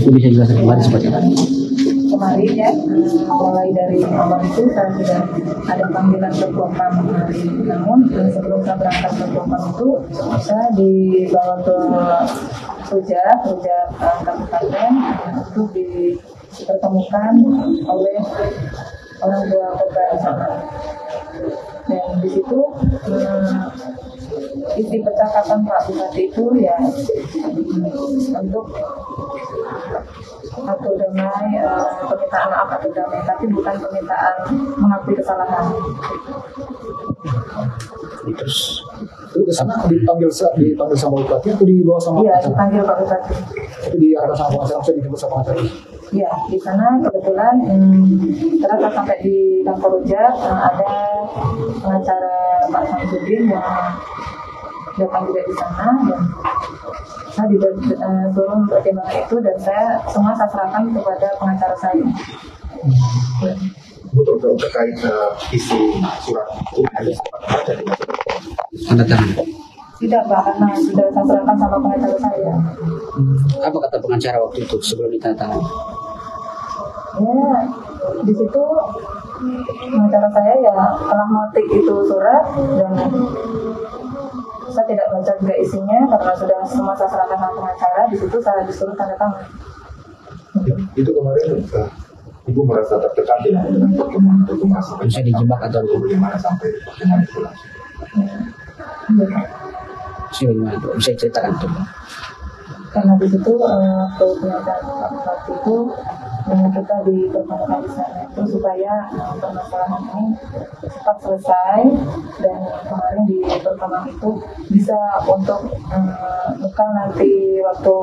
Itu bisa jelaskan kembali seperti apa? Kemarin ya, mulai dari awal itu saya sudah ada panggilan ke Propam kemarin. Namun sebelum saya berangkat ke Propam itu, saya dibawa ke Rujak kabupaten untuk dipertemukan oleh orang tua korban di sana. Dan di situ isi percakapan Pak Bupati itu ya untuk atur damai, permintaan maaf atur damai, tapi bukan permintaan mengakui kesalahan. Terus ke sana dipanggil sama bupati atau dibawa sama? Iya, dipanggil Pak Bupati. Itu diarahkan sama pengacara, maksudnya dijemput sama pengacara? Iya, di sana kebetulan setelah saya sampai di kantor Rujak ada pengacara Pak Samsudin yang datang juga di sana, dan saya disuruh pertimbangan itu, dan saya serahkan kepada pengacara saya. Betul terkait isi surat itu Tanda tangan. Tidak Pak, karena sudah saya serahkan sama pengacara saya. Apa kata pengacara waktu itu sebelum ditandatangani? Ya, di situ pengacara saya ya telah mengetik itu surat, dan saya tidak baca juga isinya karena sudah semua saya serahkan sama pengacara. Di situ saya disuruh tanda tangan. Itu kemarin Ibu merasa tertekan dengan pertemuan Bisa dijebak atau bagaimana sampai dengan itu langsung? bagaimana tuh? Bisa ceritakan tuh? Karena di situ pernyataan Pak Bupati itu kita dipertemukan di sana itu supaya permasalahan ini cepat selesai, dan kemarin di pertemuan itu bisa untuk bukan nanti waktu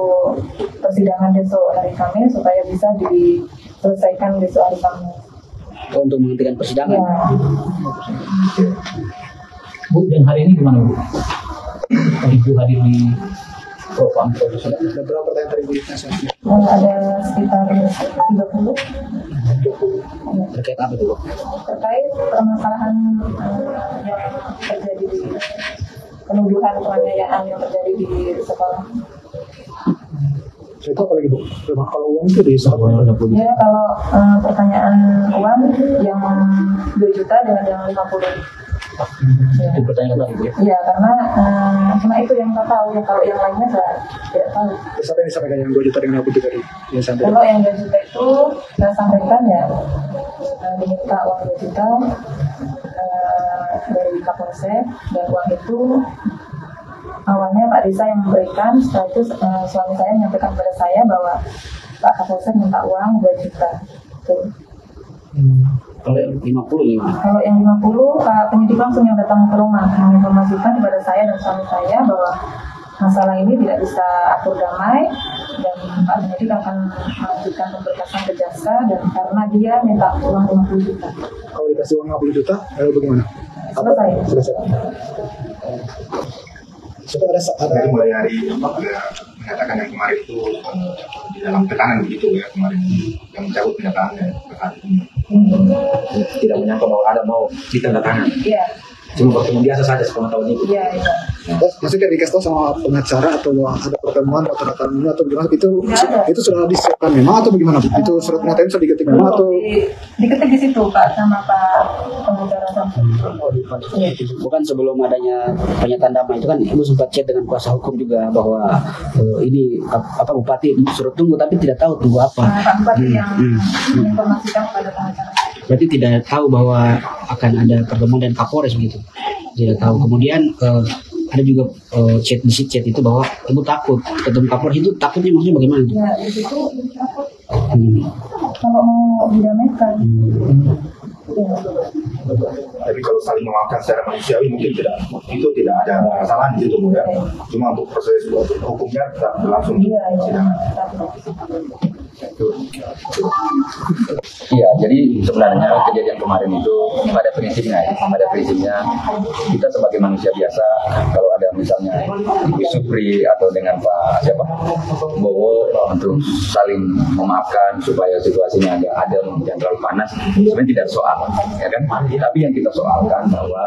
persidangan besok hari Kamis, supaya bisa diselesaikan besok hari Kamis. Untuk menghentikan persidangan? Ya. Bu, dan hari ini gimana Bu? Ibu hadir di Propam. Ada berapa pertanyaan tadi Bu? Ada sekitar 30. Terkait apa itu? Terkait permasalahan yang terjadi di penuduhan penganiayaan yang terjadi di sekolah. Itu apa lagi Bu? Kalau uang itu di sana. Ya, kalau pertanyaan uang yang 2 juta dengan yang 50. Itu pertanyaan tadi Bu ya? Iya, karena cuma itu yang saya tahu, ya kalau yang lainnya saya tidak tahu. Terus apa yang disampaikan yang 2 juta dengan aku tadi? Yang sampai Kalau yang 2 juta itu saya sampaikan ya diminta uang 2 juta dari Kapolsek, dan uang itu awalnya Pak Desa yang memberikan. Setelah itu suami saya menyampaikan kepada saya bahwa Pak Kapolsek minta uang 2 juta. Tuh. Kalau 50 gimana? Kalau yang 50, Pak penyidik langsung yang datang ke rumah menginformasikan kepada saya dan suami saya bahwa masalah ini tidak bisa atur damai, dan Pak penyidik akan melanjutkan pemberkasan ke jaksa, dan karena dia minta uang 50 juta. kalau dikasih uang 50 juta, lalu bagaimana? Selesai. Selesai. Sudah ada Dari mulai hari menyatakan yang kemarin itu di dalam tekanan begitu ya, kemarin yang mencabut pernyataannya ke hari ini. Tidak menyangka bahwa ada mau ditandatangani. Iya, Cuma pertemuan biasa saja sepengetahuan Ibu. iya, iya. maksudnya dikasih tahu sama pengacara atau ada pertemuan atau tanda tangan atau gimana? Itu sudah disiapkan memang atau bagaimana Bu? Itu surat pernyataan sudah diketik memang atau? Diketik di situ Pak sama Pak pengacara Samsul. Bukan sebelum adanya pernyataan damai itu kan Ibu sempat chat dengan kuasa hukum juga bahwa ini apa Bupati suruh tunggu tapi tidak tahu tunggu apa. Pak Bupati yang menginformasikan kepada pengacara. Berarti tidak tahu bahwa akan ada pertemuan dan Kapolres begitu. Tidak tahu. Kemudian ada juga chat itu bahwa Ibu takut ketemu Kapolres, itu takutnya maksudnya bagaimana? Ya, di situ takut kalau mau didamaikan. Ya. Tapi kalau saling memaafkan secara manusiawi mungkin tidak ada kesalahan di situ Bu ya. Cuma untuk proses hukumnya tetap berlangsung di Iya, iya. persidangan. Iya, jadi sebenarnya kejadian kemarin itu pada prinsipnya kita sebagai manusia biasa, kalau ada misalnya Ibu Supri atau dengan Pak siapa Bowo untuk saling memaafkan supaya situasinya agak adem, jangan terlalu panas. Sebenarnya tidak ada soal, ya kan? Tapi yang kita soalkan bahwa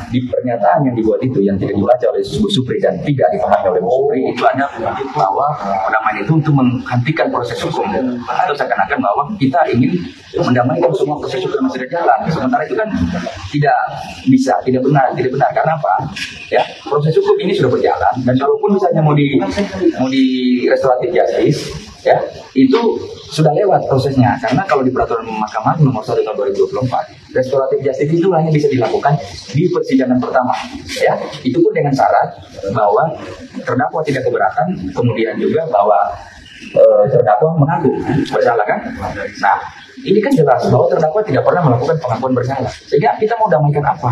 di pernyataan yang dibuat itu yang tidak dibaca oleh Bu Supri dan tidak dipahami oleh Bu Supri itu ada bahwa perdamaian itu untuk menghentikan proses hukum atau seakan-akan bahwa kita ingin mendamaikan semua proses hukum yang sudah jalan. Sementara itu kan tidak bisa, tidak benar karena apa? Ya, proses hukum ini sudah berjalan dan kalaupun misalnya mau di restoratif justice ya itu sudah lewat prosesnya, karena kalau di peraturan Mahkamah nomor 1 tahun 2024 restoratif justice itu hanya bisa dilakukan di persidangan pertama ya, itu pun dengan syarat bahwa terdakwa tidak keberatan, kemudian juga bahwa terdakwa mengaku bersalah kan. Nah ini kan jelas bahwa terdakwa tidak pernah melakukan pengakuan bersalah, sehingga kita mau damaikan apa?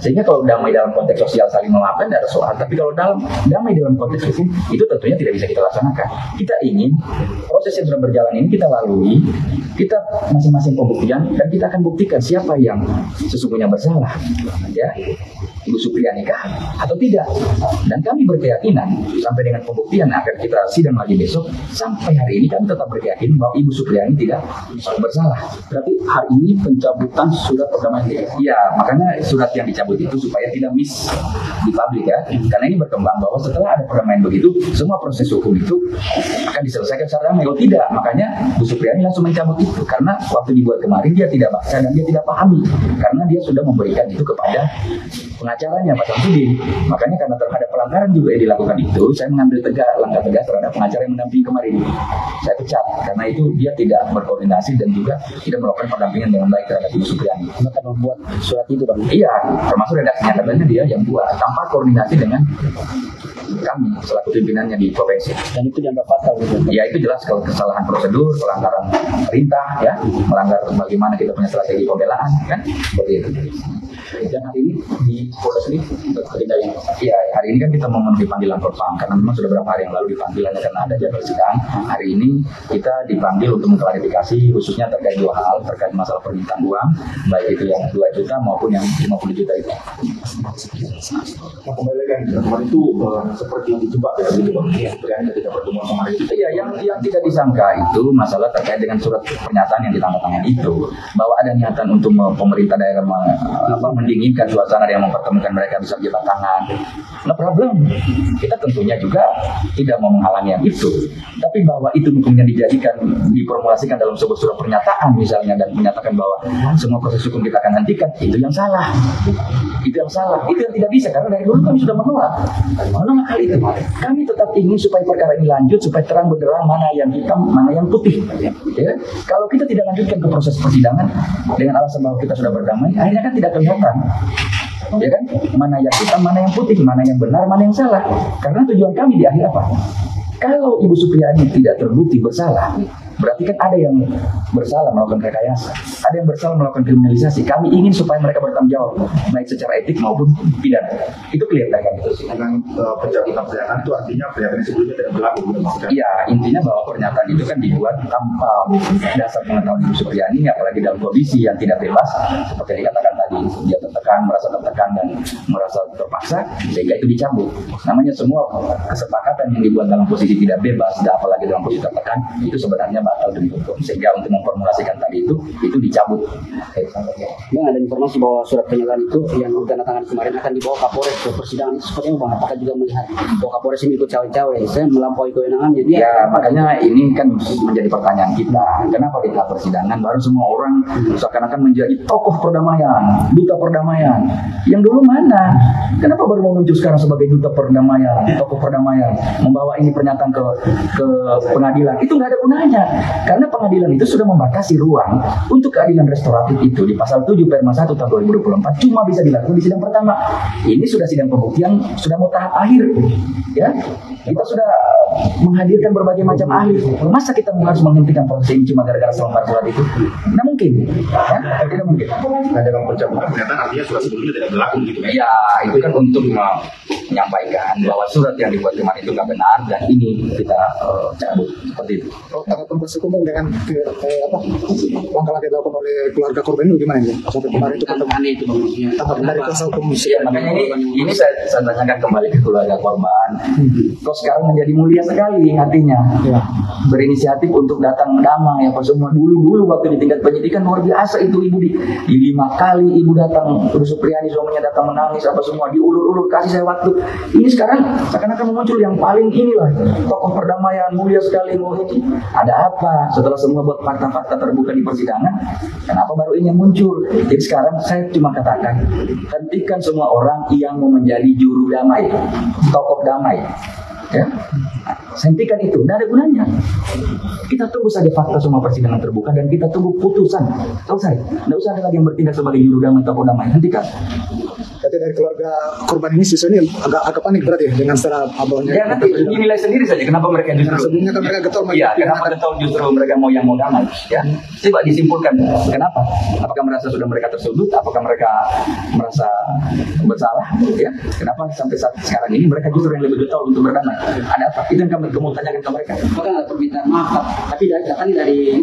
Sehingga kalau damai dalam konteks sosial saling memaafkan tidak ada soal, tapi kalau damai dalam konteks hukum itu tentunya tidak bisa kita laksanakan. Kita ingin proses yang sudah berjalan ini kita lalui, kita masing-masing pembuktian dan kita akan buktikan siapa yang sesungguhnya bersalah, ya Ibu Supriyani kah atau tidak. Dan kami berkeyakinan sampai dengan pembuktian akan kita sidang lagi besok, sampai hari ini kami tetap berkeyakinan bahwa Ibu Supriyani tidak bersalah. Berarti hari ini pencabutan surat perdamaian. Iya, makanya surat yang dicabut itu supaya tidak miss di publik ya. Karena ini berkembang bahwa setelah ada perdamaian begitu, semua proses hukum itu akan diselesaikan secara damai. Oh tidak, makanya Bu Supriyani langsung mencabut itu karena waktu dibuat kemarin dia tidak baca dan dia tidak pahami karena dia sudah memberikan itu kepada pengacaranya Pak Samsudin. Makanya karena terhadap pelanggaran juga yang dilakukan itu, saya mengambil langkah tegas terhadap pengacara yang mendampingi kemarin. Saya pecat karena itu dia tidak berkoordinasi dan juga tidak melakukan pendampingan dengan baik terhadap Ibu Supriyani. Maka membuat surat itu Bang. Iya, termasuk redaksinya katanya dia yang buat tanpa koordinasi dengan kami selaku pimpinannya di provinsi. Dan itu dianggap fatal gitu. Ya itu jelas kalau kesalahan prosedur, pelanggaran perintah, ya melanggar bagaimana kita punya strategi pembelaan, kan seperti itu. Dan hari ini di Polda sendiri terjadi yang iya, hari ini kan kita memenuhi panggilan Propam karena memang sudah beberapa hari yang lalu dipanggil hanya karena ada jadwal sidang. Hari ini kita dipanggil untuk mengklarifikasi khususnya terkait dua hal, terkait masalah permintaan uang, baik itu yang 2 juta maupun yang 50 juta itu. Nah, kembali lagi kemarin itu seperti dijebak ya gitu Bang. Sebenarnya ketika pertemuan kemarin itu. Iya, yang tidak disangka itu masalah terkait dengan surat pernyataan yang ditandatangani itu bahwa ada niatan untuk pemerintah daerah mendinginkan suasana yang mempertemukan mereka bisa berjabat tangan. No problem. Kita tentunya juga tidak mau menghalangi yang itu. Tapi bahwa itu kemudian dijadikan, diformulasikan dalam sebuah surat pernyataan misalnya dan menyatakan bahwa semua proses hukum kita akan hentikan, itu yang salah. Itu yang salah. Itu yang tidak bisa karena dari dulu kami sudah menolak hal itu. Kami tetap ingin supaya perkara ini lanjut, supaya terang benderang mana yang hitam, mana yang putih. Ya? Kalau kita tidak lanjutkan ke proses persidangan dengan alasan bahwa kita sudah berdamai, akhirnya kan tidak kelihatan. Ya kan? Mana yang hitam, mana yang putih, mana yang benar, mana yang salah. Karena tujuan kami di akhir apa? Kalau Ibu Supriyani tidak terbukti bersalah, berarti kan ada yang bersalah melakukan rekayasa, ada yang bersalah melakukan kriminalisasi. Kami ingin supaya mereka bertanggung jawab, baik secara etik maupun pidana. Itu kelihatan kan? Dengan pencabutan pernyataan itu artinya pernyataan sebelumnya tidak berlaku. Iya, intinya bahwa pernyataan itu kan dibuat tanpa dasar pengetahuan Ibu Supriyani, apalagi dalam kondisi yang tidak bebas, seperti dikatakan tadi, dia tertekan, merasa tertekan dan merasa terpaksa, sehingga itu dicabut. Namanya semua kesepakatan yang dibuat dalam posisi tidak bebas, dan apalagi dalam posisi tertekan, itu sebenarnya batal demi hukum. Sehingga untuk memformulasikan tadi itu dicabut. Bang, ada informasi bahwa surat pernyataan itu yang ditandatangani kemarin akan dibawa Kapolres ke persidangan. Sepertinya Bang, apakah juga melihat bahwa Kapolres ini ikut cawe-cawe, saya melampaui kewenangannya? Ya, makanya ini kan menjadi pertanyaan kita. Kenapa di tahap persidangan baru semua orang seakan-akan menjadi tokoh perdamaian, duta perdamaian? Yang dulu mana? Kenapa baru mau muncul sekarang sebagai duta perdamaian, tokoh perdamaian, membawa ini pernyataan ke pengadilan? Itu nggak ada gunanya. Karena pengadilan itu sudah membatasi ruang untuk keadilan restoratif itu di pasal 7 Perma 1 tahun 2024 cuma bisa dilakukan di sidang pertama. Ini sudah sidang pembuktian, sudah mau tahap akhir. Ya, kita sudah menghadirkan berbagai macam ahli. Masa kita harus menghentikan proses ini cuma gara-gara selembar surat itu? Tidak mungkin. Ya? Tidak mungkin. Nah, dalam pencabutan pernyataan artinya surat sebelumnya tidak berlaku gitu. Ya, itu kan untuk menyampaikan bahwa surat yang dibuat kemarin itu nggak benar dan ini kita cabut seperti itu. Oh, tanggapan proses hukum dengan langkah-langkah dilakukan oleh keluarga korban itu gimana ya? Sampai kemarin itu ketemu Aneh itu Bang. Ya. tanggapan dari kuasa hukum. Ya, makanya ini saya tanyakan kembali ke keluarga korban. Kok sekarang menjadi mulia sekali hatinya, Ya. berinisiatif untuk datang mendamai apa semua. Dulu waktu di tingkat penyidikan luar biasa itu ibu di 5 kali ibu datang, Ibu Supriyani suaminya datang menangis apa semua, diulur-ulur kasih saya waktu. Ini sekarang seakan-akan muncul yang paling inilah tokoh perdamaian mulia sekali mau ini. Ada apa? Setelah semua buat fakta-fakta terbuka di persidangan, kenapa baru ini yang muncul? Jadi sekarang saya cuma katakan, hentikan semua orang yang mau menjadi juru damai, tokoh damai. Ya, hentikan itu, tidak ada gunanya. Kita tunggu saja fakta semua persidangan terbuka dan kita tunggu putusan. Selesai. Tidak usah ada lagi yang bertindak sebagai juru damai, tokoh damai. Hentikan. Jadi dari keluarga korban ini siswa ini agak panik berarti ya dengan secara abahnya. Ya nanti dinilai sendiri saja kenapa mereka Karena justru. sebelumnya kan mereka getol. Iya, kenapa getol justru mereka mau damai? Ya, coba disimpulkan kenapa? Apakah merasa sudah mereka tersudut? Apakah mereka merasa bersalah? Ya, kenapa sampai saat sekarang ini mereka justru yang lebih getol untuk berdamai? Ada apa? Itu yang kami mau tanyakan ke mereka. Bahkan ada permintaan maaf, tapi datang dari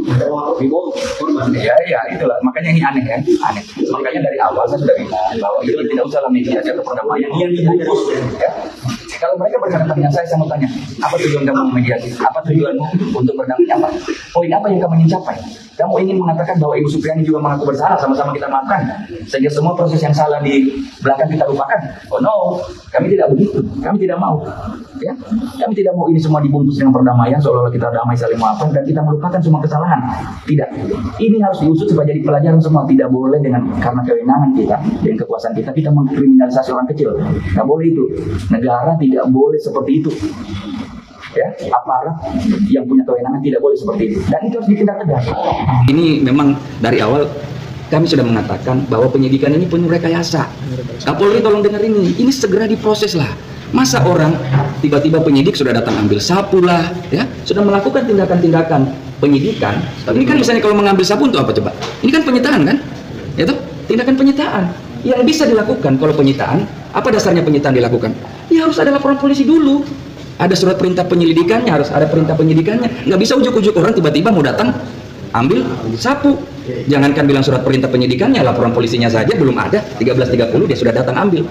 Wibowo korban. Ya, itulah. Makanya ini aneh kan? Aneh. Makanya dari awal saya sudah bilang bahwa itu tidak usah lah mediasi atau perdamaian yang dibungkus. Ya. Kalau mereka berkata dengan saya mau tanya, apa tujuan kamu mediasi? Apa tujuanmu untuk berdamai? Apa? Poin apa yang kamu ingin capai? Kamu ingin mengatakan bahwa Ibu Supriyani juga mengaku bersalah, sama-sama kita maafkan, sehingga semua proses yang salah di belakang kita lupakan? Oh no, kami tidak begitu. Kami tidak mau. Ya, kami tidak mau ini semua dibungkus dengan perdamaian, seolah-olah kita damai saling maafkan dan kita melupakan semua kesalahan. Tidak. Ini harus diusut supaya jadi pelajaran semua. Tidak boleh dengan karena kewenangan kita dan kekuasaan kita mengkriminalisasi orang kecil. Nggak boleh itu. Negara tidak boleh seperti itu. Ya, aparat yang punya kewenangan tidak boleh seperti itu. Dan itu harus ditindak tegas. Ini memang dari awal kami sudah mengatakan bahwa penyidikan ini penuh rekayasa. Kapolri tolong dengar ini segera diproses lah. Masa orang tiba-tiba penyidik sudah datang ambil sapu lah, ya, sudah melakukan tindakan-tindakan penyidikan. Ini kan misalnya kalau mengambil sapu untuk apa coba? Ini kan penyitaan kan? Ya toh? Tindakan penyitaan yang bisa dilakukan kalau penyitaan. Apa dasarnya penyitaan dilakukan? Ya harus ada laporan polisi dulu. Ada surat perintah penyelidikannya, harus ada perintah penyidikannya. Nggak bisa ujuk-ujuk orang tiba-tiba mau datang ambil sapu. Jangankan bilang surat perintah penyidikannya, laporan polisinya saja belum ada. 13.30 dia sudah datang ambil.